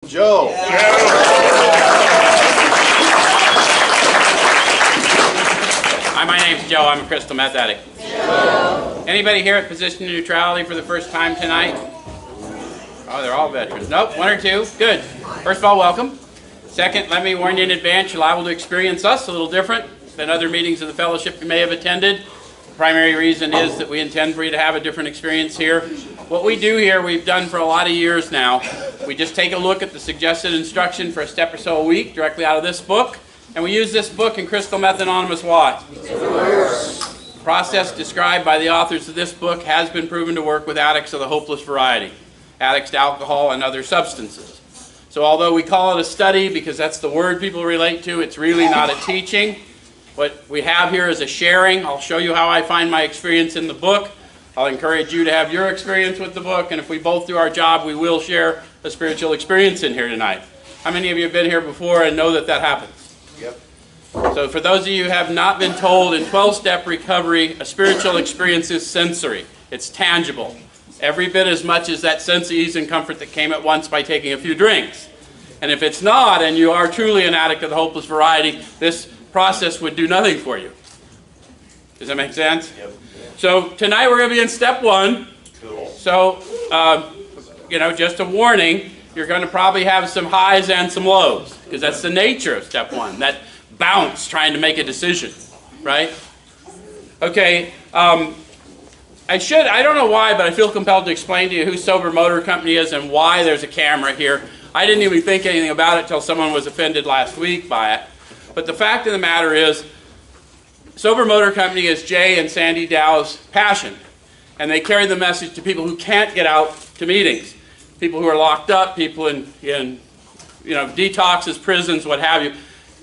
Joe. Hi, my name's Joe. I'm a crystal meth addict. Joe. Anybody here at Position of Neutrality for the first time tonight? Oh, they're all veterans. Nope, one or two. Good. First of all, welcome. Second, let me warn you in advance, you're liable to experience us a little different than other meetings of the fellowship you may have attended. The primary reason is that we intend for you to have a different experience here. What we do here, we've done for a lot of years now. We just take a look at the suggested instruction for a step or so a week directly out of this book. And we use this book in Crystal Meth Anonymous. Why? The process described by the authors of this book has been proven to work with addicts of the hopeless variety. Addicts to alcohol and other substances. So although we call it a study because that's the word people relate to, it's really not a teaching. What we have here is a sharing. I'll show you how I find my experience in the book. I'll encourage you to have your experience with the book, and if we both do our job, we will share a spiritual experience in here tonight. How many of you have been here before and know that that happens? Yep. So for those of you who have not been told, in 12-step recovery, a spiritual experience is sensory. It's tangible. Every bit as much as that sense of ease and comfort that came at once by taking a few drinks. And if it's not, and you are truly an addict of the hopeless variety, this process would do nothing for you. Does that make sense? Yep. So tonight we're going to be in step one. Cool. So, just a warning, you're going to probably have some highs and some lows, because that's the nature of step one, that bounce trying to make a decision, right? Okay, I don't know why, but I feel compelled to explain to you who Sober Motor Company is and why there's a camera here. I didn't even think anything about it until someone was offended last week by it. But the fact of the matter is, Sober Motor Company is Jay and Sandy Dow's passion. And they carry the message to people who can't get out to meetings. People who are locked up, people in detoxes, prisons, what have you.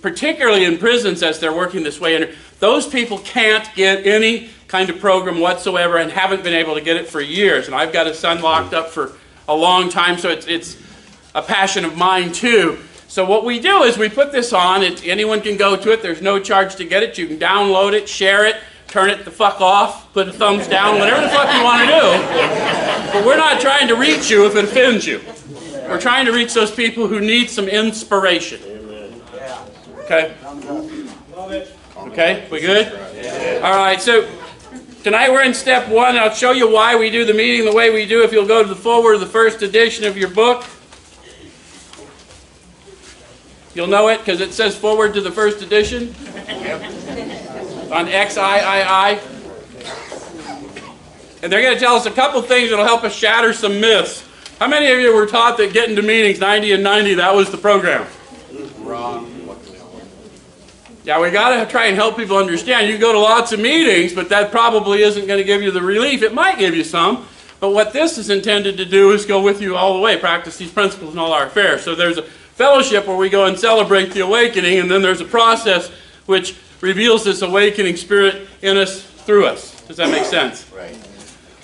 Particularly in prisons as they're working this way. Those people can't get any kind of program whatsoever and haven't been able to get it for years. And I've got a son locked up for a long time, so it's a passion of mine too. So what we do is we put this on. Anyone can go to it. There's no charge to get it. You can download it, share it, turn it the fuck off, put a thumbs down, whatever the fuck you want to do. But we're not trying to reach you if it offends you. We're trying to reach those people who need some inspiration. Okay? Okay, we good? All right, so tonight we're in step one. I'll show you why we do the meeting the way we do. If you'll go to the forward of the first edition of your book, you'll know it because it says forward to the first edition. On XIII. And they're going to tell us a couple things that will help us shatter some myths. How many of you were taught that getting to meetings 90 and 90, that was the program? Wrong. Yeah, we got to try and help people understand. You can go to lots of meetings, but that probably isn't going to give you the relief. It might give you some, but what this is intended to do is go with you all the way, practice these principles in all our affairs. So there's a fellowship where we go and celebrate the awakening, and then there's a process which reveals this awakening spirit in us, through us. Does that make sense? Right.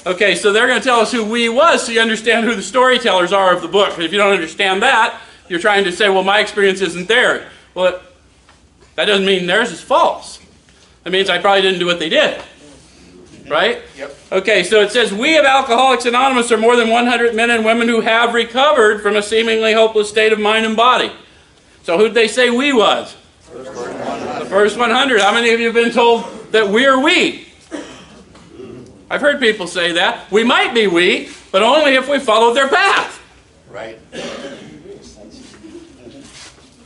Okay, so they're going to tell us who we was so you understand who the storytellers are of the book. If you don't understand that, you're trying to say, well, my experience isn't there. Well, that doesn't mean theirs is false. That means I probably didn't do what they did. Right? Yep. Okay, so it says, we of Alcoholics Anonymous are more than 100 men and women who have recovered from a seemingly hopeless state of mind and body. So who'd they say we was? The first 100. How many of you have been told that we're we? I've heard people say that. We might be we, but only if we followed their path. Right.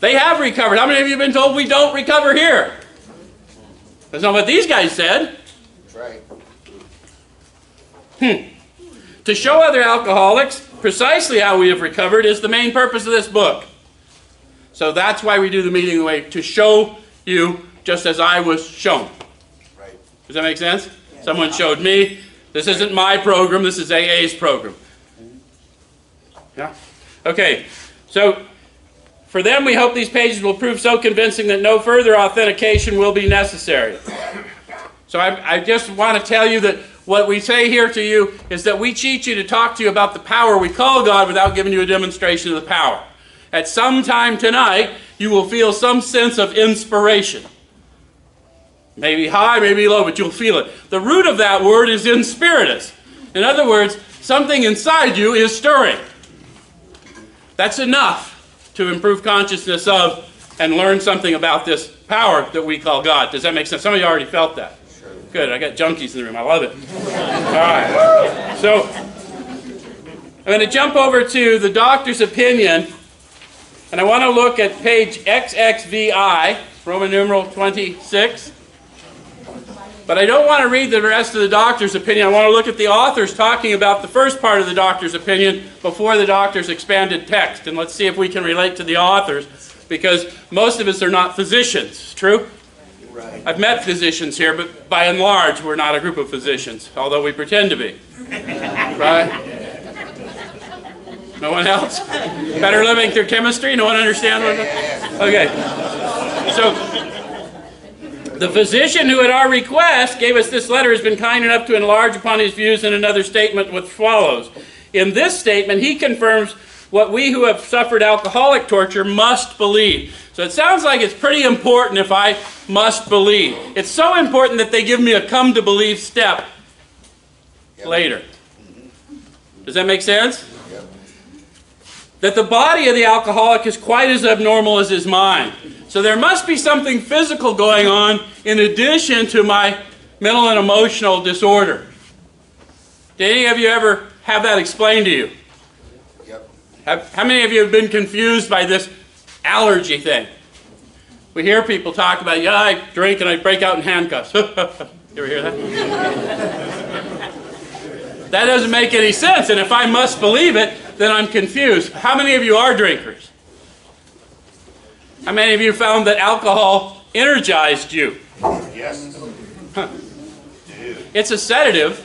They have recovered. How many of you have been told we don't recover here? That's not what these guys said. That's right. To show other alcoholics precisely how we have recovered is the main purpose of this book. So that's why we do the meeting the way, to show you just as I was shown. Right. Does that make sense? Yeah. Someone showed me. This isn't my program, this is AA's program. Yeah? Okay, so for them we hope these pages will prove so convincing that no further authentication will be necessary. So I just want to tell you that what we say here to you is that we teach you to talk to you about the power we call God without giving you a demonstration of the power. At some time tonight, you will feel some sense of inspiration. Maybe high, maybe low, but you'll feel it. The root of that word is inspiritus. In other words, something inside you is stirring. That's enough. to improve consciousness of and learn something about this power that we call God. Does that make sense? Some of you already felt that. Sure. Good, I got junkies in the room. I love it. All right. So I'm going to jump over to the doctor's opinion, and I want to look at page XXVI, Roman numeral 26. But I don't want to read the rest of the doctor's opinion. I want to look at the authors talking about the first part of the doctor's opinion before the doctor's expanded text. And let's see if we can relate to the authors, because most of us are not physicians. True? Right. I've met physicians here, but by and large, we're not a group of physicians, although we pretend to be. Right? No one else? Better living through chemistry? No one understand what that? Okay. So the physician who at our request gave us this letter has been kind enough to enlarge upon his views in another statement which follows. In this statement, he confirms what we who have suffered alcoholic torture must believe. So it sounds like it's pretty important if I must believe. It's so important that they give me a come to believe step later. Does that make sense? Yep. That the body of the alcoholic is quite as abnormal as his mind. So there must be something physical going on in addition to my mental and emotional disorder. Did any of you ever have that explained to you? Yep. How many of you have been confused by this allergy thing? We hear people talk about, yeah, I drink and I break out in handcuffs. You ever hear that? That doesn't make any sense, and if I must believe it, then I'm confused. How many of you are drinkers? How many of you found that alcohol energized you? Yes. Huh. It's a sedative.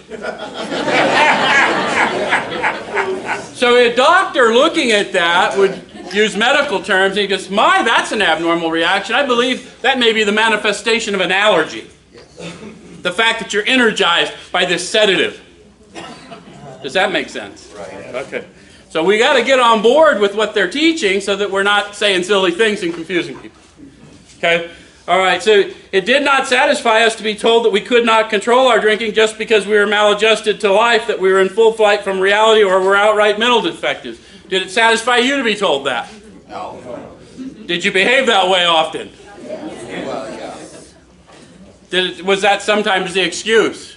So a doctor looking at that would use medical terms, and he goes, my, that's an abnormal reaction. I believe that may be the manifestation of an allergy. The fact that you're energized by this sedative. Does that make sense? Right. Okay. So we got to get on board with what they're teaching so that we're not saying silly things and confusing people. Okay? All right, so it did not satisfy us to be told that we could not control our drinking just because we were maladjusted to life, that we were in full flight from reality, or were outright mental defectives. Did it satisfy you to be told that? No. Did you behave that way often? Well, yeah. Was that sometimes the excuse?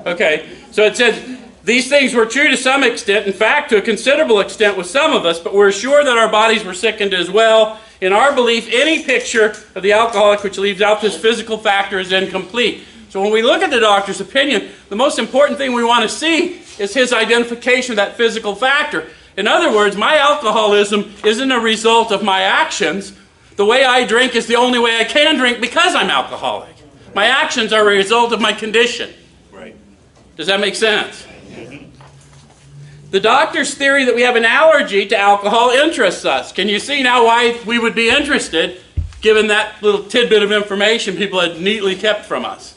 Okay, so it said these things were true to some extent, in fact, to a considerable extent with some of us, but we're sure that our bodies were sickened as well. In our belief, any picture of the alcoholic which leaves out this physical factor is incomplete. So when we look at the doctor's opinion, the most important thing we want to see is his identification of that physical factor. In other words, my alcoholism isn't a result of my actions. The way I drink is the only way I can drink because I'm alcoholic. My actions are a result of my condition. Right. Does that make sense? The doctor's theory that we have an allergy to alcohol interests us. Can you see now why we would be interested, given that little tidbit of information people had neatly kept from us?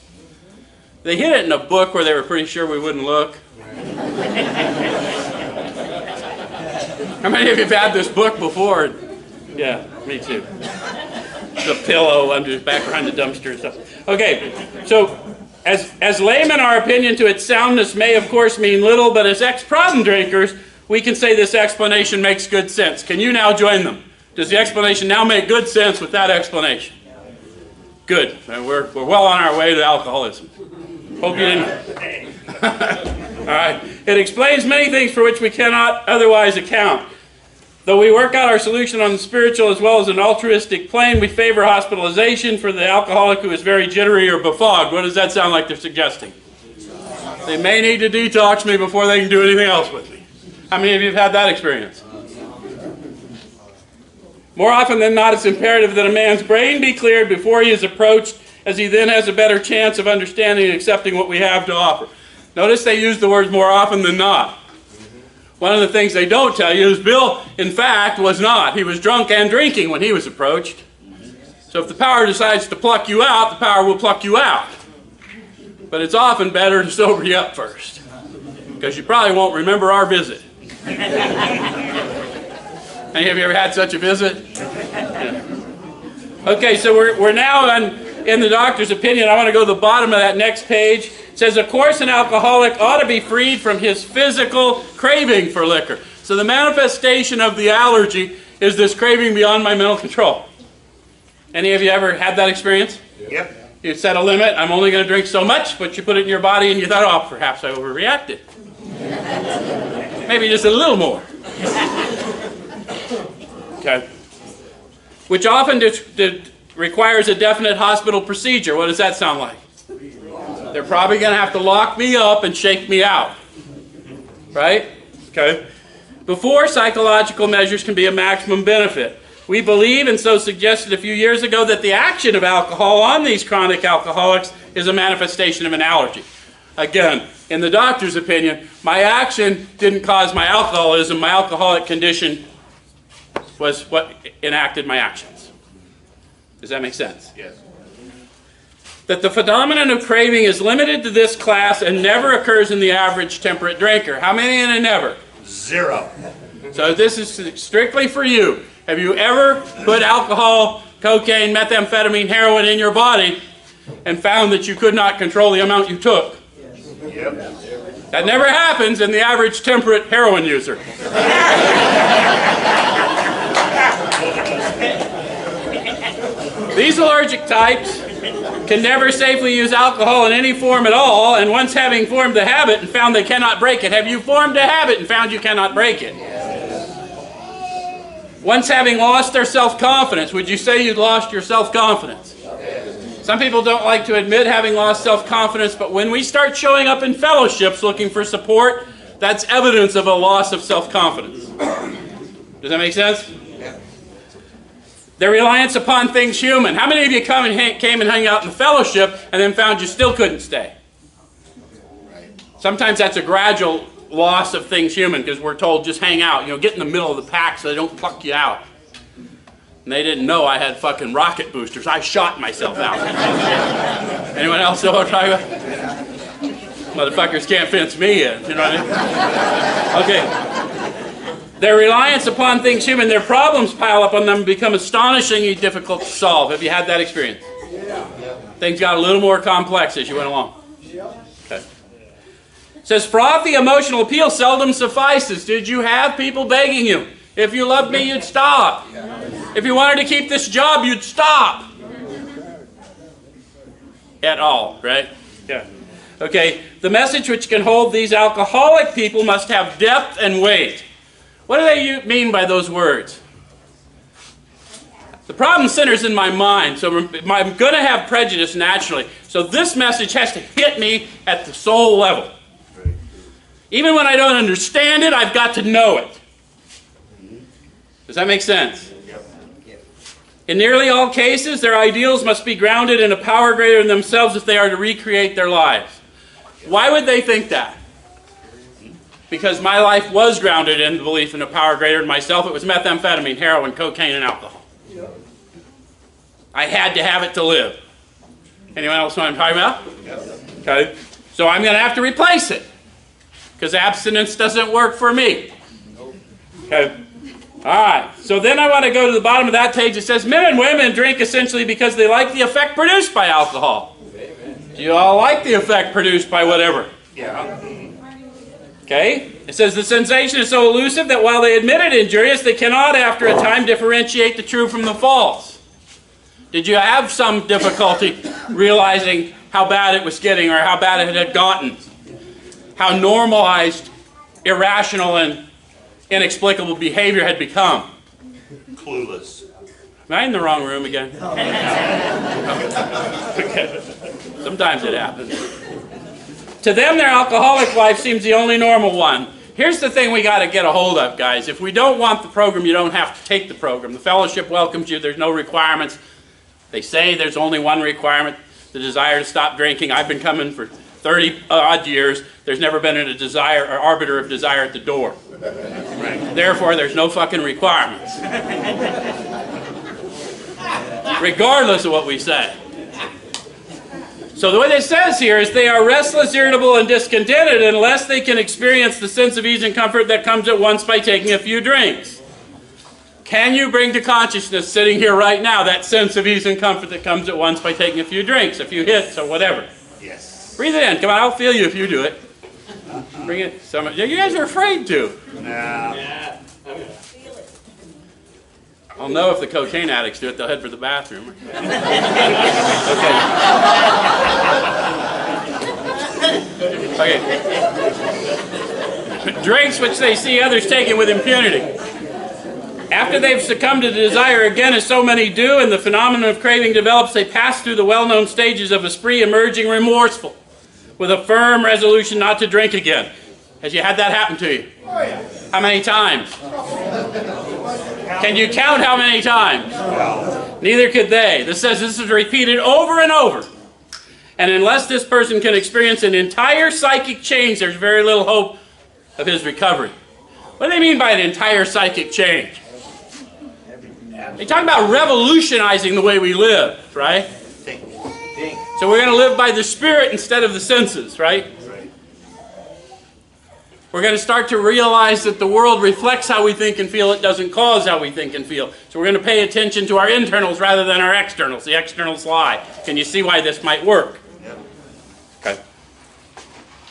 They hid it in a book where they were pretty sure we wouldn't look. How many of you have had this book before? Yeah, me too. The pillow under back behind the dumpster and stuff. Okay, so as laymen, our opinion to its soundness may of course mean little, but as ex-problem drinkers, we can say this explanation makes good sense. Can you now join them? Does the explanation now make good sense with that explanation? Good. And we're well on our way to alcoholism. Hope you didn't. All right. It explains many things for which we cannot otherwise account. Though we work out our solution on the spiritual as well as an altruistic plane, we favor hospitalization for the alcoholic who is very jittery or befogged. What does that sound like they're suggesting? They may need to detox me before they can do anything else with me. How many of you have had that experience? More often than not, it's imperative that a man's brain be cleared before he is approached, as he then has a better chance of understanding and accepting what we have to offer. Notice they use the words more often than not. One of the things they don't tell you is Bill, in fact, was not. He was drunk and drinking when he was approached. So if the power decides to pluck you out, the power will pluck you out. But it's often better to sober you up first, because you probably won't remember our visit. Any of you ever had such a visit? Yeah. Okay, so we're now in the doctor's opinion. I want to go to the bottom of that next page. It says, of course, an alcoholic ought to be freed from his physical craving for liquor. So the manifestation of the allergy is this craving beyond my mental control? Any of you ever had that experience? Yep. You set a limit, I'm only going to drink so much, but you put it in your body and you thought, oh, perhaps I overreacted. Maybe just a little more. Okay. Which often requires a definite hospital procedure. What does that sound like? They're probably going to have to lock me up and shake me out. Right? Okay. Before psychological measures can be a maximum benefit. We believe, and so suggested a few years ago, that the action of alcohol on these chronic alcoholics is a manifestation of an allergy. Again, in the doctor's opinion, my action didn't cause my alcoholism. My alcoholic condition was what enacted my actions. Does that make sense? Yes. That the phenomenon of craving is limited to this class and never occurs in the average temperate drinker. How many in a never? 0. So this is strictly for you. Have you ever put alcohol, cocaine, methamphetamine, heroin in your body and found that you could not control the amount you took? Yep. That never happens in the average temperate heroin user. These allergic types can never safely use alcohol in any form at all, and once having formed the habit and found they cannot break it. Have you formed a habit and found you cannot break it? Once having lost their self-confidence, would you say you'd lost your self-confidence? Some people don't like to admit having lost self-confidence, but when we start showing up in fellowships looking for support, that's evidence of a loss of self-confidence. Does that make sense? Their reliance upon things human. How many of you came and hung out in the fellowship and then found you still couldn't stay? Sometimes that's a gradual loss of things human because we're told just hang out, get in the middle of the pack so they don't pluck you out. And they didn't know I had fucking rocket boosters. I shot myself out. Anyone else know what I'm talking about? Motherfuckers can't fence me in, you know what I mean? Okay. Their reliance upon things human, their problems pile up on them and become astonishingly difficult to solve. Have you had that experience? Yeah. Things got a little more complex as you went along. Okay. It says, frothy emotional appeal seldom suffices. Did you have people begging you? If you loved me, you'd stop. If you wanted to keep this job, you'd stop. At all, right? Yeah. Okay, the message which can hold these alcoholic people must have depth and weight. What do they mean by those words? The problem centers in my mind, so I'm going to have prejudice naturally. So this message has to hit me at the soul level. Even when I don't understand it, I've got to know it. Does that make sense? In nearly all cases, their ideals must be grounded in a power greater than themselves if they are to recreate their lives. Why would they think that? Because my life was grounded in the belief in a power greater than myself. It was methamphetamine, heroin, cocaine, and alcohol. I had to have it to live. Anyone else know what I'm talking about? Okay. So I'm going to have to replace it. Because abstinence doesn't work for me. Okay. All right. So then I want to go to the bottom of that page. It says, men and women drink essentially because they like the effect produced by alcohol. Do you all like the effect produced by whatever? Yeah. Okay? It says the sensation is so elusive that while they admit it injurious, they cannot after a time differentiate the true from the false. Did you have some difficulty realizing how bad it was getting or how bad it had gotten? How normalized, irrational, and inexplicable behavior had become? Clueless. Am I in the wrong room again? Okay. Sometimes it happens. To them, their alcoholic life seems the only normal one. Here's the thing we got to get a hold of, guys. If we don't want the program, you don't have to take the program. The fellowship welcomes you. There's no requirements. They say there's only one requirement, the desire to stop drinking. I've been coming for 30-odd years. There's never been a desire or arbiter of desire at the door. Right. Therefore, there's no fucking requirements. Regardless of what we say. So the way it says here is they are restless, irritable, and discontented unless they can experience the sense of ease and comfort that comes at once by taking a few drinks. Can you bring to consciousness sitting here right now that sense of ease and comfort that comes at once by taking a few drinks, a few hits, or whatever? Yes. Breathe it in. Come on, I'll feel you if you do it. Bring it. You guys are afraid to. Nah. I'll know if the cocaine addicts do it, they'll head for the bathroom. Okay. Drinks which they see others taking with impunity. After they've succumbed to desire again, as so many do, and the phenomenon of craving develops, they pass through the well-known stages of a spree, emerging remorseful, with a firm resolution not to drink again. Has you had that happen to you? Oh, yeah. How many times? Can you count how many times? Neither could they. This says this is repeated over and over. And unless this person can experience an entire psychic change, there's very little hope of his recovery. What do they mean by an entire psychic change? They talk about revolutionizing the way we live, right? So we're going to live by the Spirit instead of the senses, right? We're going to start to realize that the world reflects how we think and feel. It doesn't cause how we think and feel. So we're going to pay attention to our internals rather than our externals. The externals lie. Can you see why this might work? Okay.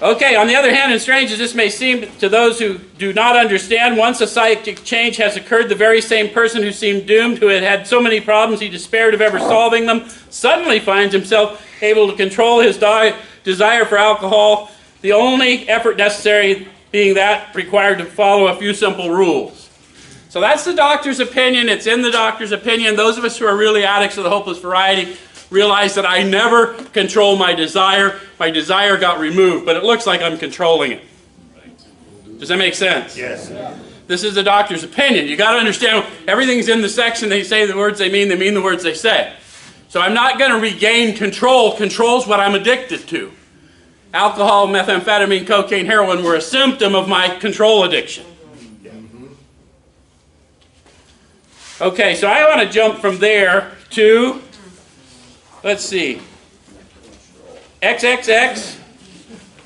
Okay, on the other hand, and strange as this may seem to those who do not understand, once a psychic change has occurred, the very same person who seemed doomed, who had had so many problems he despaired of ever solving them, suddenly finds himself able to control his desire for alcohol, the only effort necessary being that required to follow a few simple rules. So that's the doctor's opinion. It's in the doctor's opinion. Those of us who are really addicts of the hopeless variety realize that I never control my desire. My desire got removed, but it looks like I'm controlling it. Does that make sense? Yes. This is the doctor's opinion. You got to understand, everything's in the section. They say the words they mean the words they say. So I'm not going to regain control. Control's what I'm addicted to. Alcohol, methamphetamine, cocaine, heroin were a symptom of my control addiction. Okay, so I want to jump from there to, let's see, XXX,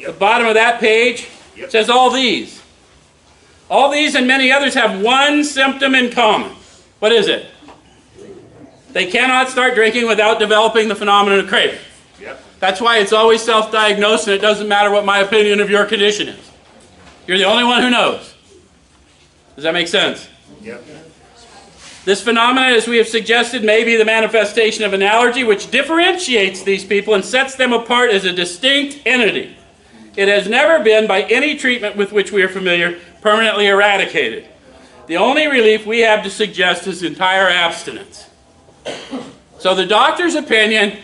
the bottom of that page, says all these. All these and many others have one symptom in common. What is it? They cannot start drinking without developing the phenomenon of craving. That's why it's always self-diagnosed, and it doesn't matter what my opinion of your condition is. You're the only one who knows. Does that make sense? Yep. This phenomenon, as we have suggested, may be the manifestation of an allergy which differentiates these people and sets them apart as a distinct entity. It has never been, by any treatment with which we are familiar, permanently eradicated. The only relief we have to suggest is entire abstinence. So the doctor's opinion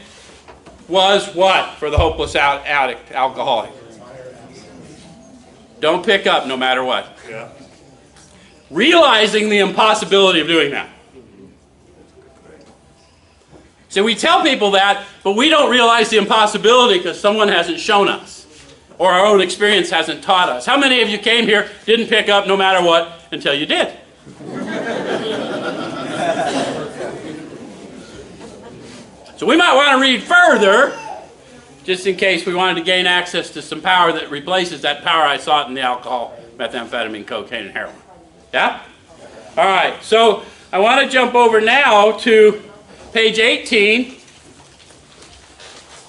was what for the hopeless addict, alcoholic? Don't pick up no matter what. Yeah. Realizing the impossibility of doing that. So we tell people that, but we don't realize the impossibility because someone hasn't shown us, or our own experience hasn't taught us. How many of you came here, didn't pick up no matter what, until you did? So we might want to read further, just in case we wanted to gain access to some power that replaces that power I sought in the alcohol, methamphetamine, cocaine, and heroin. Yeah? All right, so I want to jump over now to page 18.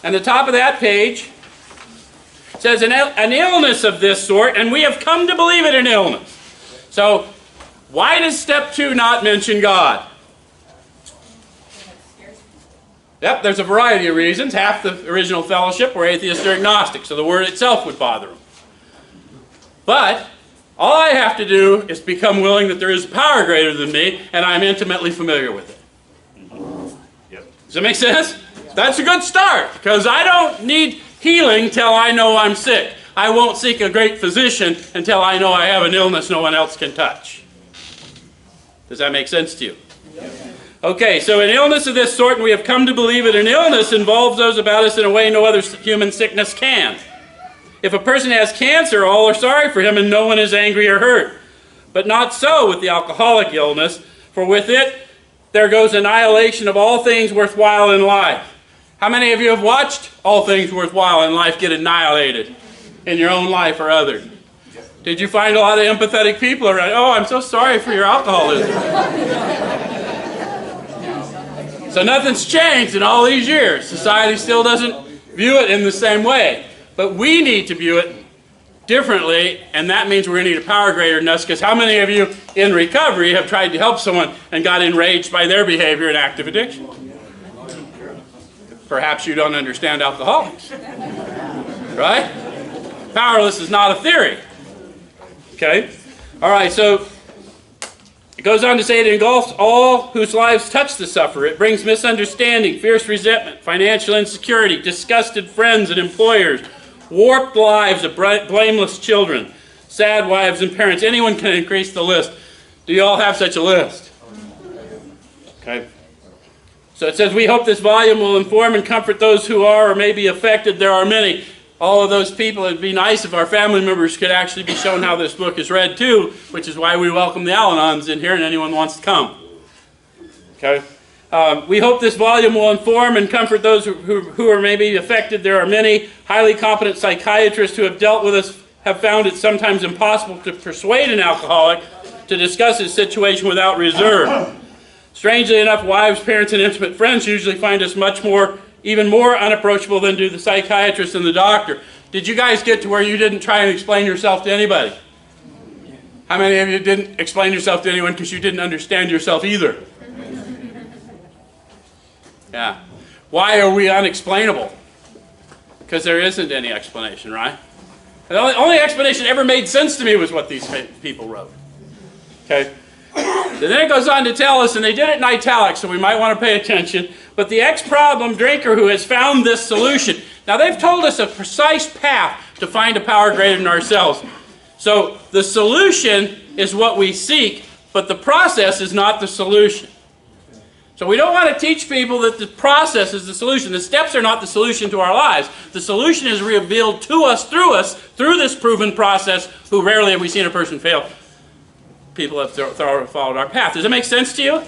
And the top of that page says an illness of this sort, and we have come to believe it an illness. So why does step 2 not mention God? Yep, there's a variety of reasons. Half the original fellowship were atheists or agnostics, so the word itself would bother them. But all I have to do is become willing that there is power greater than me, and I'm intimately familiar with it. Yep. Does that make sense? That's a good start, because I don't need healing till I know I'm sick. I won't seek a great physician until I know I have an illness no one else can touch. Does that make sense to you? Yep. Okay, so an illness of this sort, and we have come to believe it, an illness involves those about us in a way no other human sickness can. If a person has cancer, all are sorry for him and no one is angry or hurt. But not so with the alcoholic illness, for with it there goes annihilation of all things worthwhile in life. How many of you have watched all things worthwhile in life get annihilated in your own life or others? Did you find a lot of empathetic people around? Oh, I'm so sorry for your alcoholism. So nothing's changed in all these years. Society still doesn't view it in the same way. But we need to view it differently, and that means we're going to need a power greater than us, because how many of you in recovery have tried to help someone and got enraged by their behavior and active addiction? Perhaps you don't understand alcoholics, right? Powerless is not a theory. Okay? All right, so it goes on to say it engulfs all whose lives touch the sufferer. It brings misunderstanding, fierce resentment, financial insecurity, disgusted friends and employers, warped lives of blameless children, sad wives and parents. Anyone can increase the list. Do you all have such a list? Okay. So it says, we hope this volume will inform and comfort those who are or may be affected. There are many. All of those people, it'd be nice if our family members could actually be shown how this book is read too, which is why we welcome the Al-Anons in here and anyone wants to come. Okay. We hope this volume will inform and comfort those who are maybe affected. There are many highly competent psychiatrists who have dealt with us, have found it sometimes impossible to persuade an alcoholic to discuss his situation without reserve. Strangely enough, wives, parents, and intimate friends usually find us even more unapproachable than do the psychiatrist and the doctor. Did you guys get to where you didn't try and explain yourself to anybody? How many of you didn't explain yourself to anyone because you didn't understand yourself either? Yeah. Why are we unexplainable? Because there isn't any explanation, right? The only explanation that ever made sense to me was what these people wrote. Okay? Then it goes on to tell us, and they did it in italics, so we might want to pay attention, but the ex-problem drinker who has found this solution. Now they've told us a precise path to find a power greater than ourselves. So the solution is what we seek, but the process is not the solution. So we don't want to teach people that the process is the solution. The steps are not the solution to our lives. The solution is revealed to us, through this proven process, who rarely have we seen a person fail. People have followed our path. Does that make sense to you?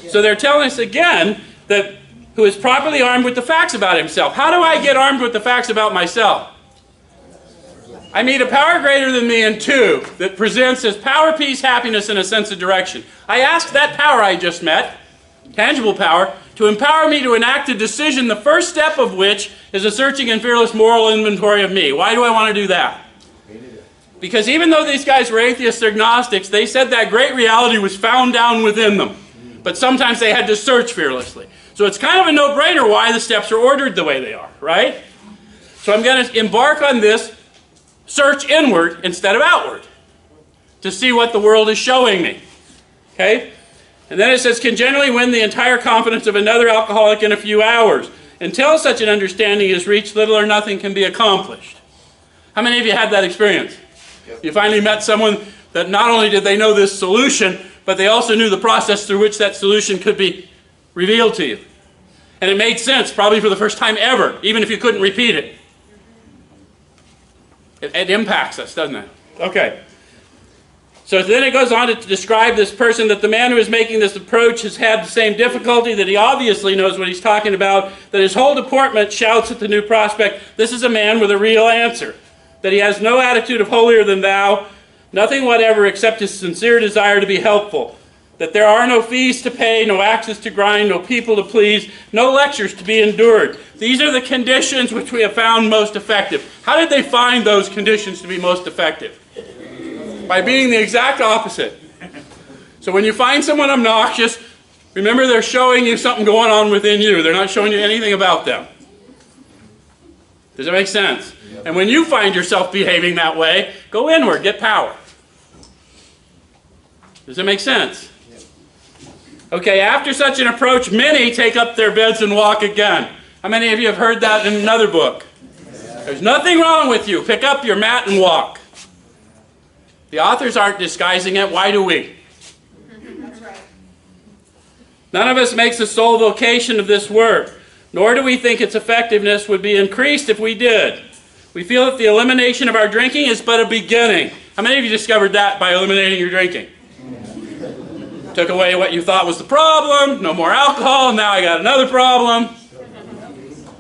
So they're telling us again that who is properly armed with the facts about himself. How do I get armed with the facts about myself? I meet a power greater than me in 2 that presents as power, peace, happiness, and a sense of direction. I ask that power I just met, tangible power, to empower me to enact a decision, the first step of which is a searching and fearless moral inventory of me. Why do I want to do that? Because even though these guys were atheists or agnostics, they said that great reality was found down within them. But sometimes they had to search fearlessly. So it's kind of a no-brainer why the steps are ordered the way they are, right? So I'm going to embark on this search inward instead of outward to see what the world is showing me. Okay? And then it says, can generally win the entire confidence of another alcoholic in a few hours. Until such an understanding is reached, little or nothing can be accomplished. How many of you had that experience? You finally met someone that not only did they know this solution, but they also knew the process through which that solution could be revealed to you. And it made sense, probably for the first time ever, even if you couldn't repeat it. It impacts us, doesn't it? Okay. So then it goes on to describe this person, that the man who is making this approach has had the same difficulty, that he obviously knows what he's talking about, that his whole deportment shouts at the new prospect, this is a man with a real answer. That he has no attitude of holier than thou, nothing whatever except his sincere desire to be helpful. That there are no fees to pay, no axes to grind, no people to please, no lectures to be endured. These are the conditions which we have found most effective. How did they find those conditions to be most effective? By being the exact opposite. So when you find someone obnoxious, remember they're showing you something going on within you. They're not showing you anything about them. Does that make sense? Yep. And when you find yourself behaving that way, go inward, get power. Does that make sense? Yep. Okay, after such an approach, many take up their beds and walk again. How many of you have heard that in another book? There's nothing wrong with you. Pick up your mat and walk. The authors aren't disguising it. Why do we? That's right. None of us makes a sole vocation of this work, nor do we think its effectiveness would be increased if we did. We feel that the elimination of our drinking is but a beginning. How many of you discovered that by eliminating your drinking? Took away what you thought was the problem, no more alcohol, now I got another problem.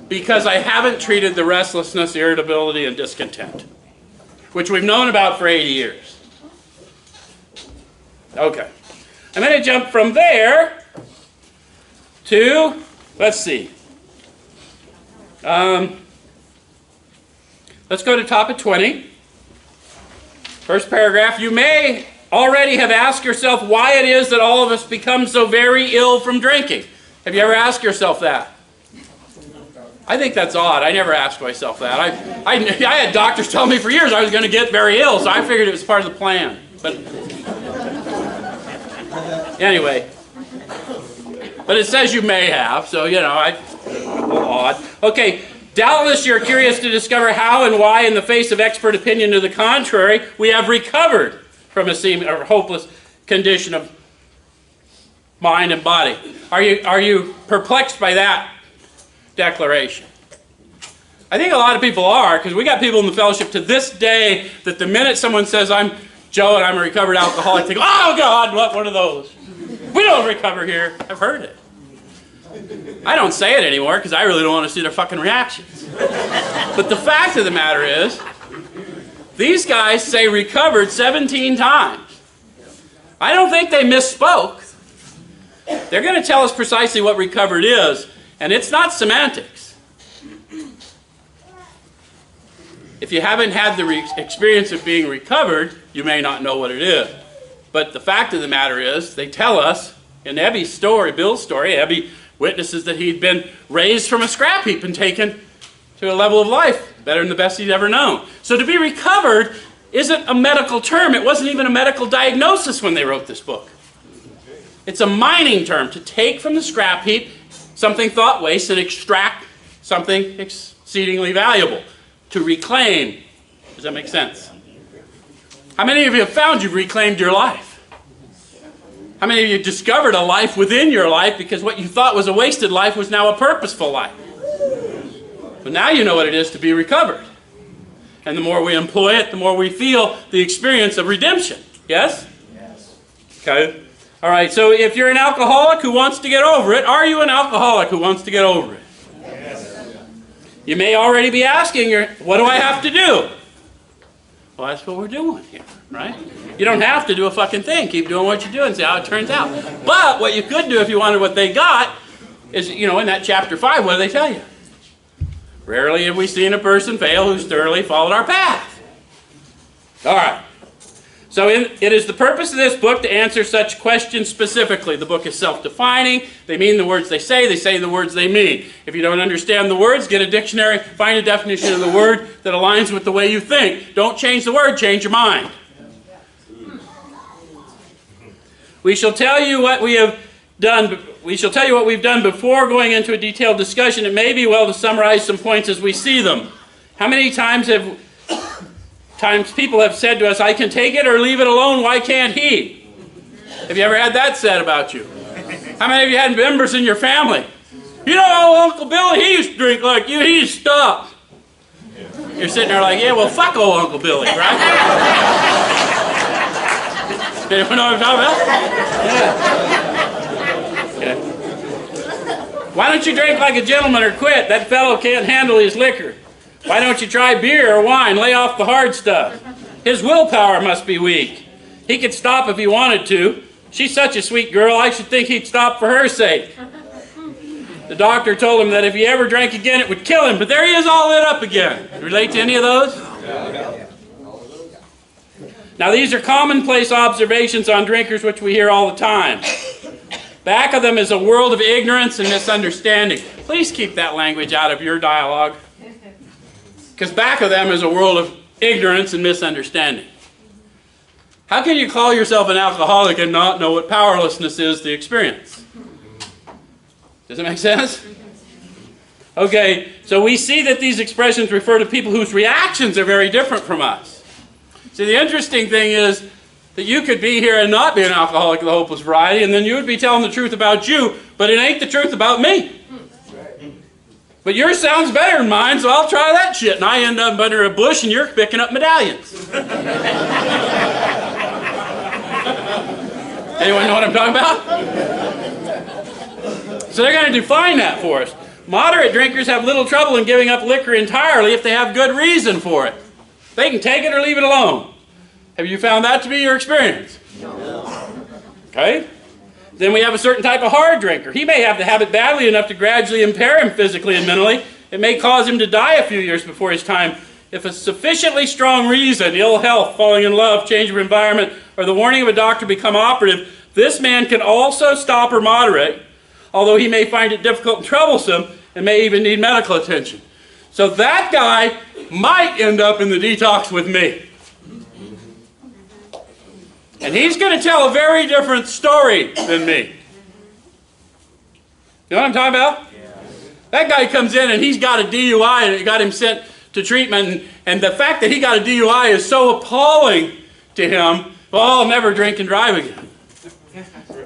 Because I haven't treated the restlessness, irritability, and discontent, which we've known about for 80 years. Okay. I'm going to jump from there to, let's see. Let's go to top of 20. First paragraph, you may already have asked yourself why it is that all of us become so very ill from drinking. Have you ever asked yourself that? I think that's odd. I never asked myself that. I had doctors tell me for years I was going to get very ill, so I figured it was part of the plan. But anyway, but it says you may have, so you know, odd. Okay, doubtless you're curious to discover how and why, in the face of expert opinion to the contrary, we have recovered from a seeming or hopeless condition of mind and body. Are you perplexed by that declaration? I think a lot of people are, because we got people in the fellowship to this day that the minute someone says, I'm Joe and I'm a recovered alcoholic, they go, oh God, what one of those? We don't recover here. I've heard it. I don't say it anymore because I really don't want to see their fucking reactions. But the fact of the matter is, these guys say recovered 17 times. I don't think they misspoke. They're going to tell us precisely what recovered is, and it's not semantics. If you haven't had the experience of being recovered, you may not know what it is. But the fact of the matter is, they tell us, in Ebby's story, Bill's story, Ebby witnesses that he'd been raised from a scrap heap and taken to a level of life better than the best he'd ever known. So to be recovered isn't a medical term. It wasn't even a medical diagnosis when they wrote this book. It's a mining term, to take from the scrap heap something thought waste and extract something exceedingly valuable. To reclaim. Does that make sense? How many of you have found you've reclaimed your life? How many of you discovered a life within your life because what you thought was a wasted life was now a purposeful life? But now you know what it is to be recovered. And the more we employ it, the more we feel the experience of redemption. Yes? Yes. Okay. All right, so if you're an alcoholic who wants to get over it, are you an alcoholic who wants to get over it? Yes. You may already be asking, what do I have to do? Well, that's what we're doing here, right? You don't have to do a fucking thing. Keep doing what you do and see how it turns out. But what you could do if you wanted what they got is, you know, in that chapter 5, what do they tell you? Rarely have we seen a person fail who's thoroughly followed our path. All right. So it is the purpose of this book to answer such questions specifically. The book is self-defining. They mean the words they say the words they mean. If you don't understand the words, get a dictionary, find a definition of the word that aligns with the way you think. Don't change the word, change your mind. We shall tell you what we have done. We shall tell you what we've done before going into a detailed discussion. It may be well to summarize some points as we see them. How many times people have said to us, I can take it or leave it alone, why can't he? Have you ever had that said about you? How many of you had members in your family? You know, Uncle Billy, he used to drink like you, he stopped. You're sitting there like, yeah, well, fuck old Uncle Billy, right? Anyone know what I'm talking about? Yeah. Okay. Why don't you drink like a gentleman or quit? That fellow can't handle his liquor. Why don't you try beer or wine? Lay off the hard stuff. His willpower must be weak. He could stop if he wanted to. She's such a sweet girl, I should think he'd stop for her sake. The doctor told him that if he ever drank again, it would kill him. But there he is all lit up again. Relate to any of those? Now these are commonplace observations on drinkers which we hear all the time. Back of them is a world of ignorance and misunderstanding. Please keep that language out of your dialogue. Because back of them is a world of ignorance and misunderstanding. How can you call yourself an alcoholic and not know what powerlessness is to experience? Does it make sense? Okay, so we see that these expressions refer to people whose reactions are very different from us. See, the interesting thing is that you could be here and not be an alcoholic of the hopeless variety, and then you would be telling the truth about you, but it ain't the truth about me. But yours sounds better than mine, so I'll try that shit. And I end up under a bush and you're picking up medallions. Anyone know what I'm talking about? So they're going to define that for us. Moderate drinkers have little trouble in giving up liquor entirely if they have good reason for it. They can take it or leave it alone. Have you found that to be your experience? No. Okay. Then we have a certain type of hard drinker. He may have the habit badly enough to gradually impair him physically and mentally. It may cause him to die a few years before his time if a sufficiently strong reason, ill health, falling in love, change of environment, or the warning of a doctor become operative, this man can also stop or moderate, although he may find it difficult and troublesome and may even need medical attention. So that guy might end up in the detox with me. And he's going to tell a very different story than me. You know what I'm talking about? That guy comes in and he's got a DUI and it got him sent to treatment, and the fact that he got a DUI is so appalling to him, well, I'll never drink and drive again.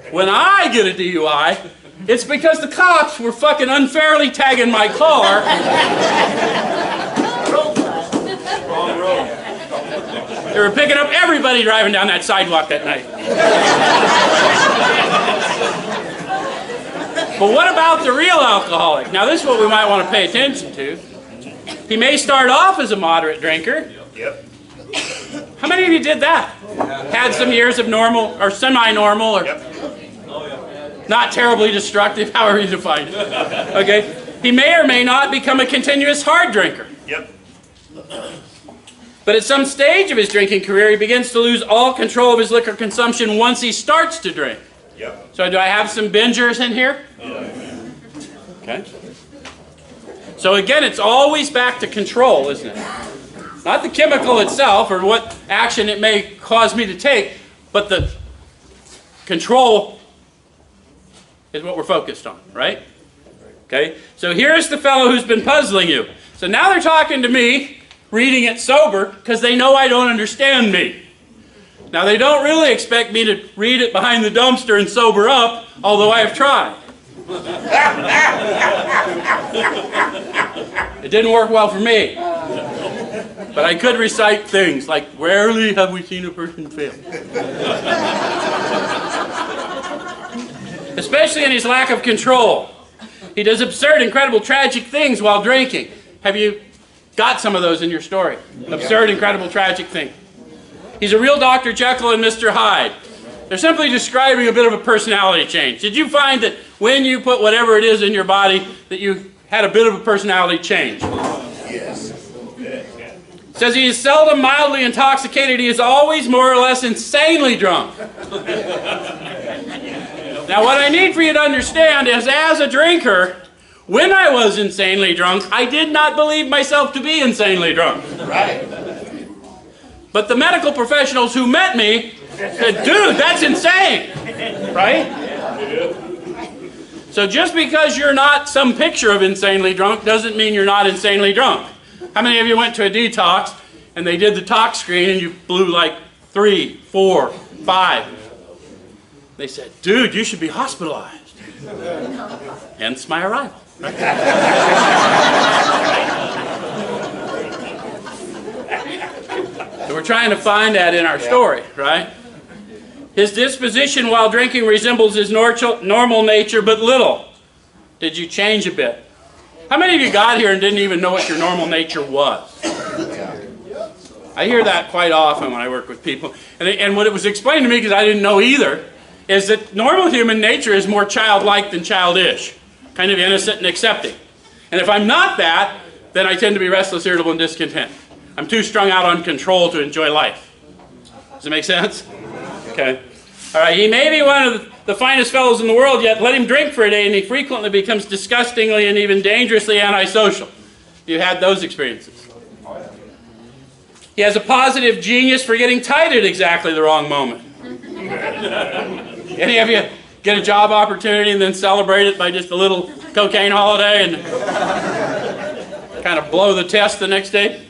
When I get a DUI, it's because the cops were fucking unfairly tagging my car. They were picking up everybody driving down that sidewalk that night. But what about the real alcoholic? Now this is what we might want to pay attention to. He may start off as a moderate drinker. Yep. How many of you did that? Had some years of normal or semi-normal or not terribly destructive, however you define it. Okay? He may or may not become a continuous hard drinker. Yep. But at some stage of his drinking career, he begins to lose all control of his liquor consumption once he starts to drink. Yep. So do I have some bingers in here? Okay. So again, it's always back to control, isn't it? Not the chemical itself or what action it may cause me to take, but the control is what we're focused on, right? Okay. So here's the fellow who's been puzzling you. So now they're talking to me, reading it sober, because they know I don't understand me. Now they don't really expect me to read it behind the dumpster and sober up, although I have tried. It didn't work well for me. But I could recite things like, rarely have we seen a person fail. Especially in his lack of control. He does absurd, incredible, tragic things while drinking. Have you got some of those in your story? Absurd, incredible, tragic things. He's a real Dr. Jekyll and Mr. Hyde. They're simply describing a bit of a personality change. Did you find that when you put whatever it is in your body that you had a bit of a personality change? Yes. Says he is seldom mildly intoxicated. He is always more or less insanely drunk. Now what I need for you to understand is, as a drinker, when I was insanely drunk, I did not believe myself to be insanely drunk. Right. But the medical professionals who met me said, dude, that's insane. Right? So just because you're not some picture of insanely drunk doesn't mean you're not insanely drunk. How many of you went to a detox and they did the tox screen and you blew like 3, 4, 5? They said, dude, you should be hospitalized. Hence my arrival. So we're trying to find that in our story, right? His disposition while drinking resembles his normal nature, but little. Did you change a bit? How many of you got here and didn't even know what your normal nature was? I hear that quite often when I work with people. And what it was explained to me, because I didn't know either, is that normal human nature is more childlike than childish. Kind of innocent and accepting. And if I'm not that, then I tend to be restless, irritable, and discontent. I'm too strung out on control to enjoy life. Does it make sense? Okay. All right, he may be one of the finest fellows in the world, yet let him drink for a day and he frequently becomes disgustingly and even dangerously antisocial. You had those experiences. He has a positive genius for getting tight at exactly the wrong moment. Any of you get a job opportunity and then celebrate it by just a little cocaine holiday and kind of blow the test the next day?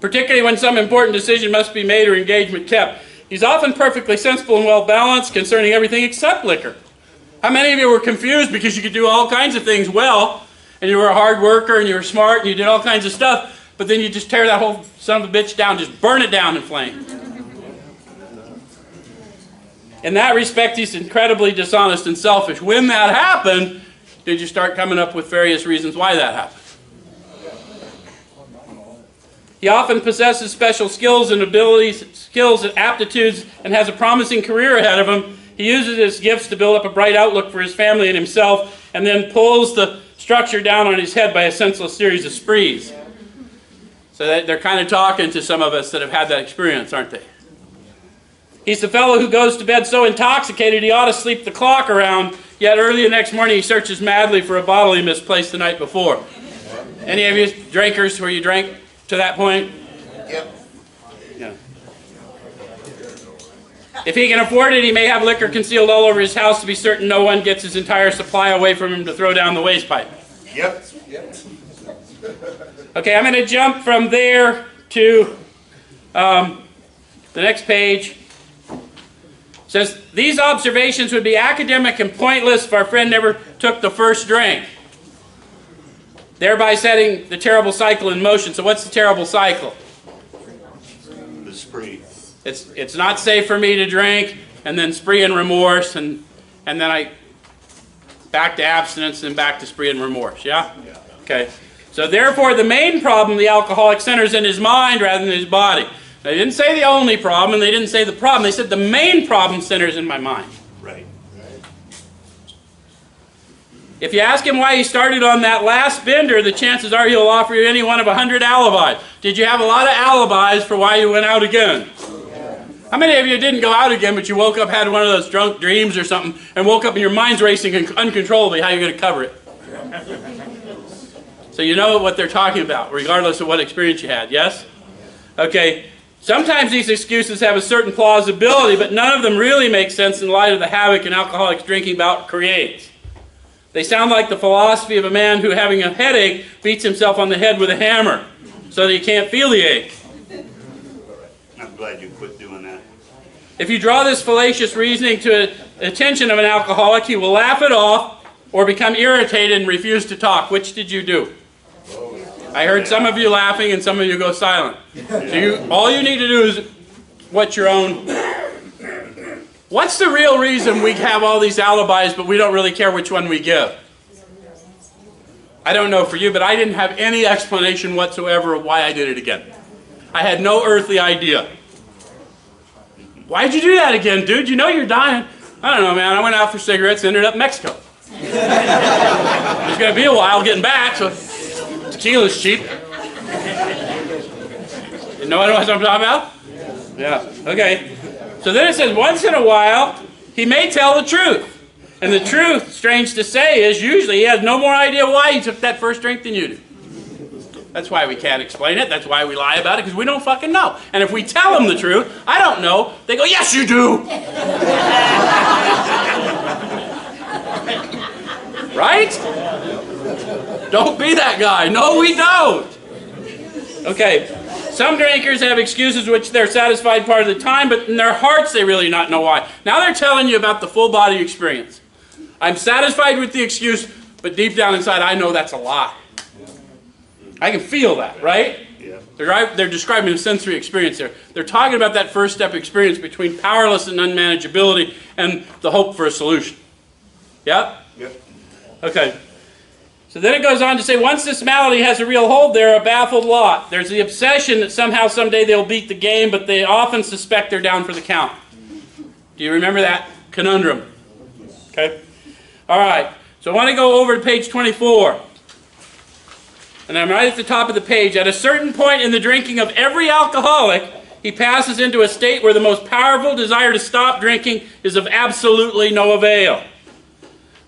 Particularly when some important decision must be made or engagement kept. He's often perfectly sensible and well-balanced concerning everything except liquor. How many of you were confused because you could do all kinds of things well, and you were a hard worker, and you were smart, and you did all kinds of stuff, but then you just tear that whole son of a bitch down, just burn it down in flames? In that respect, he's incredibly dishonest and selfish. When that happened, did you start coming up with various reasons why that happened? He often possesses special skills and abilities, skills and aptitudes, and has a promising career ahead of him. He uses his gifts to build up a bright outlook for his family and himself, and then pulls the structure down on his head by a senseless series of sprees. So they're kind of talking to some of us that have had that experience, aren't they? He's the fellow who goes to bed so intoxicated he ought to sleep the clock around, yet early the next morning he searches madly for a bottle he misplaced the night before. Any of you drinkers where you drank to that point? Yep. Yeah. If he can afford it, he may have liquor concealed all over his house to be certain no one gets his entire supply away from him to throw down the waste pipe. Yep. Okay, I'm going to jump from there to the next page. It says, these observations would be academic and pointless if our friend never took the first drink, thereby setting the terrible cycle in motion. So what's the terrible cycle? The spree. It's not safe for me to drink, and then spree and remorse, and then I back to abstinence, and back to spree and remorse, yeah? Yeah. Okay. So therefore, the main problem the alcoholic centers in his mind rather than his body. They didn't say the only problem, and they didn't say the problem. They said the main problem centers in my mind. Right. If you ask him why he started on that last bender, the chances are he'll offer you any one of 100 alibis. Did you have a lot of alibis for why you went out again? How many of you didn't go out again, but you woke up, had one of those drunk dreams or something, and woke up and your mind's racing uncontrollably? How are you going to cover it? So you know what they're talking about, regardless of what experience you had, yes? Okay. Sometimes these excuses have a certain plausibility, but none of them really make sense in light of the havoc an alcoholic's drinking bout creates. They sound like the philosophy of a man who, having a headache, beats himself on the head with a hammer so that he can't feel the ache. I'm glad you quit doing that. If you draw this fallacious reasoning to the attention of an alcoholic, he will laugh it off or become irritated and refuse to talk. Which did you do? I heard some of you laughing and some of you go silent. So all you need to do is what's your own. What's the real reason we have all these alibis but we don't really care which one we give? I don't know for you, but I didn't have any explanation whatsoever of why I did it again. I had no earthly idea. Why'd you do that again, dude? You know you're dying. I don't know, man. I went out for cigarettes and ended up in Mexico. It's going to be a while getting back, so tequila's cheap. You know what I'm talking about? Yeah. Okay. So then it says, once in a while, he may tell the truth. And the truth, strange to say, is usually he has no more idea why he took that first drink than you do. That's why we can't explain it. That's why we lie about it, because we don't fucking know. And if we tell them the truth, I don't know, they go, yes, you do. Right? Don't be that guy. No, we don't. Okay. Some drinkers have excuses which they're satisfied part of the time, but in their hearts they really not know why. Now they're telling you about the full body experience. I'm satisfied with the excuse, but deep down inside I know that's a lie. I can feel that, right? Yeah. They're describing a sensory experience here. They're talking about that first step experience between powerless and unmanageability and the hope for a solution. Yep? Yep. Okay. So then it goes on to say, once this malady has a real hold, they're a baffled lot. There's the obsession that somehow, someday they'll beat the game, but they often suspect they're down for the count. Do you remember that conundrum? Okay. All right. So I want to go over to page 24. And I'm right at the top of the page. At a certain point in the drinking of every alcoholic, he passes into a state where the most powerful desire to stop drinking is of absolutely no avail.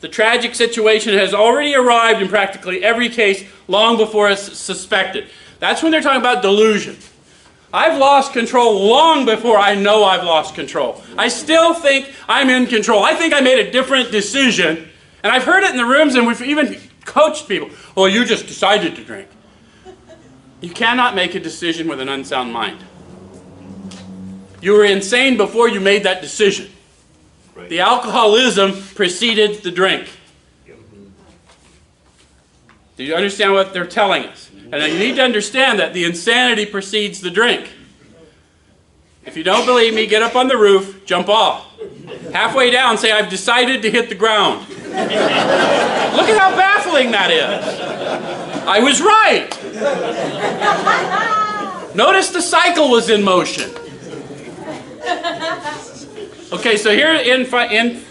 The tragic situation has already arrived in practically every case long before it's suspected. That's when they're talking about delusion. I've lost control long before I know I've lost control. I still think I'm in control. I think I made a different decision. And I've heard it in the rooms, and we've even coached people. Well, you just decided to drink. You cannot make a decision with an unsound mind. You were insane before you made that decision. Right. The alcoholism preceded the drink. Yep. Do you understand what they're telling us? And you need to understand that the insanity precedes the drink. If you don't believe me, get up on the roof, jump off. Halfway down, say, I've decided to hit the ground. Look at how baffling that is. I was right. Notice the cycle was in motion. Okay, so here in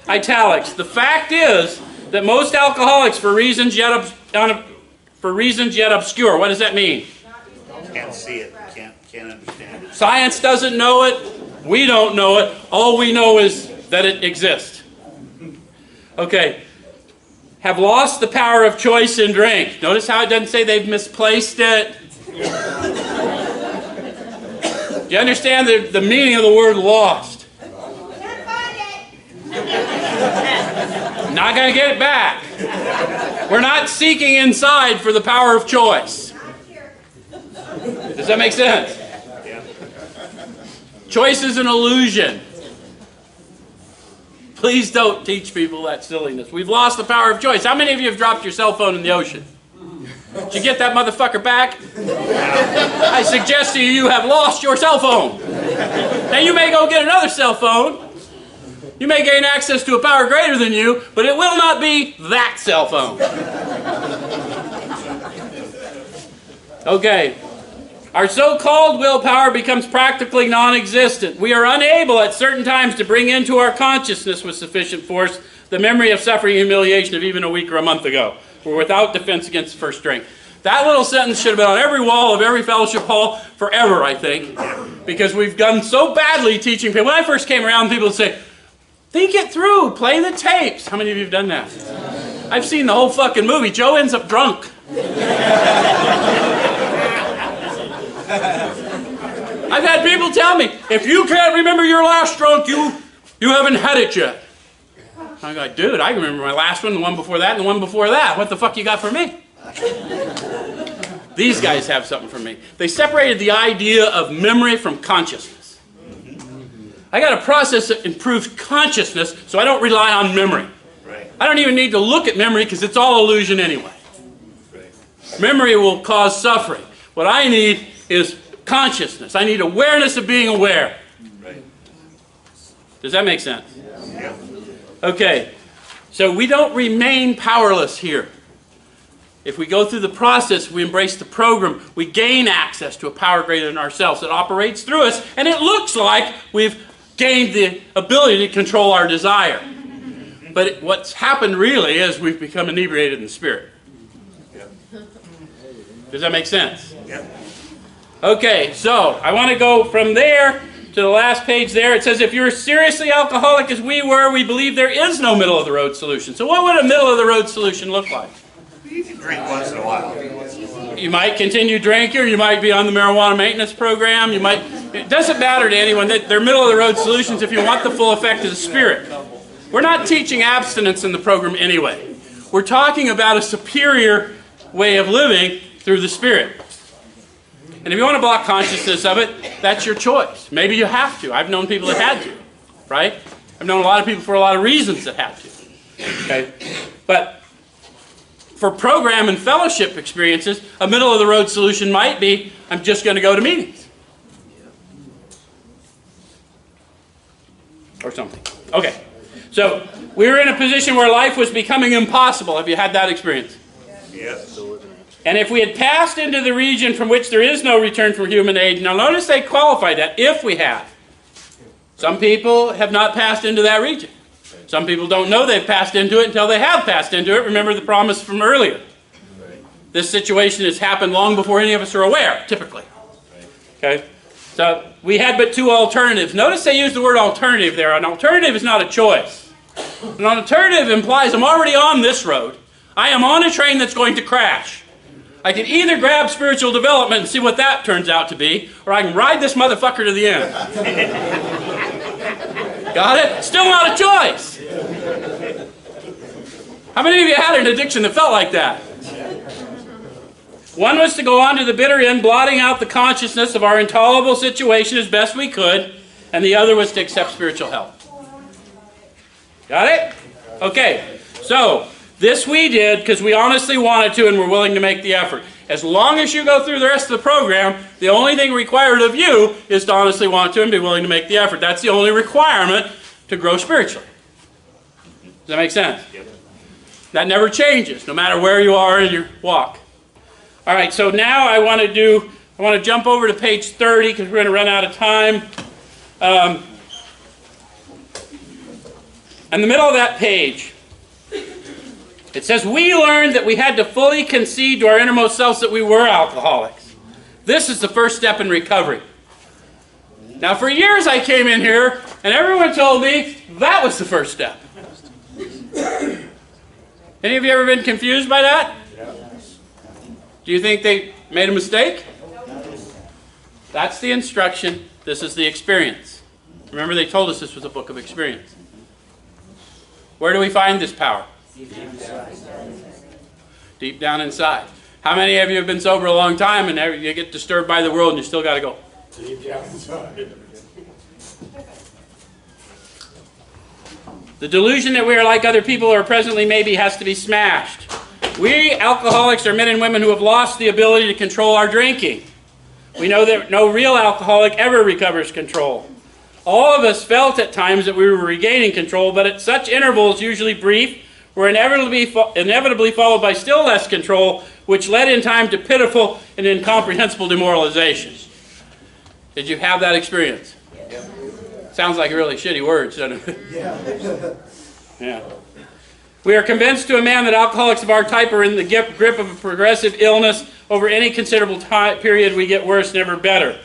italics, the fact is that most alcoholics, for reasons yet obscure, what does that mean? Can't see it, can't understand it. Science doesn't know it. We don't know it. All we know is that it exists. Okay. Have lost the power of choice in drink. Notice how it doesn't say they've misplaced it. Do you understand the meaning of the word lost? Can't find it. Not going to get it back. We're not seeking inside for the power of choice. Does that make sense? Yeah. Choice is an illusion. Please don't teach people that silliness. We've lost the power of choice. How many of you have dropped your cell phone in the ocean? Did you get that motherfucker back? I suggest to you, you have lost your cell phone. Now you may go get another cell phone. You may gain access to a power greater than you, but it will not be that cell phone. Okay. Our so-called willpower becomes practically non-existent. We are unable at certain times to bring into our consciousness with sufficient force the memory of suffering and humiliation of even a week or a month ago. We're without defense against the first drink. That little sentence should have been on every wall of every fellowship hall forever, I think. Because we've done so badly teaching people. When I first came around, people would say, think it through, play the tapes. How many of you have done that? I've seen the whole fucking movie. Joe ends up drunk. I've had people tell me, if you can't remember your last drunk, you haven't had it yet. I'm like, dude, I can remember my last one, the one before that, and the one before that. What the fuck you got for me? These guys have something for me. They separated the idea of memory from consciousness. I got a process that improves consciousness so I don't rely on memory. Right. I don't even need to look at memory because it's all illusion anyway. Right. Memory will cause suffering. What I need is consciousness. I need awareness of being aware. Right. Does that make sense? Yeah. Okay, so we don't remain powerless here. If we go through the process, we embrace the program, we gain access to a power greater than ourselves that operates through us, and it looks like we've gained the ability to control our desire. But what's happened really is we've become inebriated in the spirit. Yeah. Does that make sense? Yeah. Okay, so I want to go from there to the last page there. It says, if you're seriously alcoholic as we were, we believe there is no middle-of-the-road solution. So what would a middle-of-the-road solution look like? You can drink once in a while. You might continue drinking, or you might be on the marijuana maintenance program. You might. It doesn't matter to anyone. They're middle-of-the-road solutions if you want the full effect of the Spirit. We're not teaching abstinence in the program anyway. We're talking about a superior way of living through the Spirit. And if you want to block consciousness of it, that's your choice. Maybe you have to. I've known people that had to, right? I've known a lot of people for a lot of reasons that had to. Okay? But for program and fellowship experiences, a middle-of-the-road solution might be, I'm just going to go to meetings. Or something. Okay. So, we were in a position where life was becoming impossible. Have you had that experience? Yes. And if we had passed into the region from which there is no return from human aid, now notice they qualified that, if we have. Some people have not passed into that region. Some people don't know they've passed into it until they have passed into it. Remember the promise from earlier. This situation has happened long before any of us are aware, typically. Okay? So we had but two alternatives. Notice they use the word alternative there. An alternative is not a choice. An alternative implies I'm already on this road. I am on a train that's going to crash. I can either grab spiritual development and see what that turns out to be, or I can ride this motherfucker to the end. Got it? Still not a choice. How many of you had an addiction that felt like that? One was to go on to the bitter end, blotting out the consciousness of our intolerable situation as best we could, and the other was to accept spiritual help. Got it? Okay, so this we did because we honestly wanted to and were willing to make the effort. As long as you go through the rest of the program, the only thing required of you is to honestly want to and be willing to make the effort. That's the only requirement to grow spiritually. Does that make sense? Yep. That never changes, no matter where you are in your walk. All right, so now I want to jump over to page 30 because we're going to run out of time. In the middle of that page, it says, we learned that we had to fully concede to our innermost selves that we were alcoholics. This is the first step in recovery. Now, for years I came in here, and everyone told me that was the first step. Any of you ever been confused by that? Do you think they made a mistake? That's the instruction. This is the experience. Remember, they told us this was a book of experience. Where do we find this power? Deep down inside. How many of you have been sober a long time and you get disturbed by the world and you still got to go? The delusion that we are like other people or presently maybe has to be smashed. We alcoholics are men and women who have lost the ability to control our drinking. We know that no real alcoholic ever recovers control. All of us felt at times that we were regaining control, but at such intervals, usually brief, were inevitably followed by still less control, which led in time to pitiful and incomprehensible demoralization. Did you have that experience? Yeah. Sounds like really shitty words, doesn't it? Yeah. We are convinced to a man that alcoholics of our type are in the grip of a progressive illness. Over any considerable period, we get worse, never better.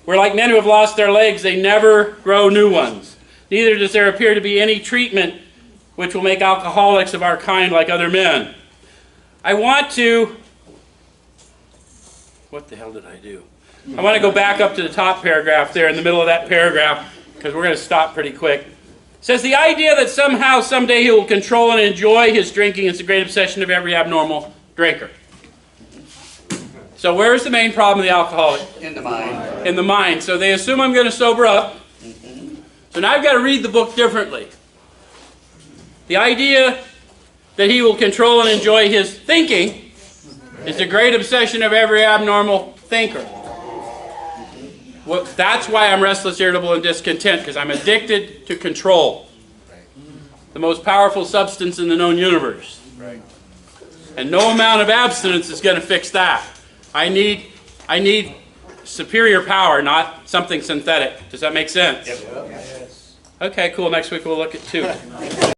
We're like men who have lost their legs. They never grow new ones. Neither does there appear to be any treatment which will make alcoholics of our kind like other men. I want to... What the hell did I do? I want to go back up to the top paragraph there in the middle of that paragraph, because we're going to stop pretty quick. It says, the idea that somehow, someday he will control and enjoy his drinking is the great obsession of every abnormal drinker. So where is the main problem of the alcoholic? In the mind. In the mind. So they assume I'm going to sober up. So now I've got to read the book differently. The idea that he will control and enjoy his thinking is the great obsession of every abnormal thinker. Well, that's why I'm restless, irritable, and discontent, because I'm addicted to control. The most powerful substance in the known universe. And no amount of abstinence is going to fix that. I need superior power, not something synthetic. Does that make sense? Yep. Okay, cool. Next week we'll look at 2.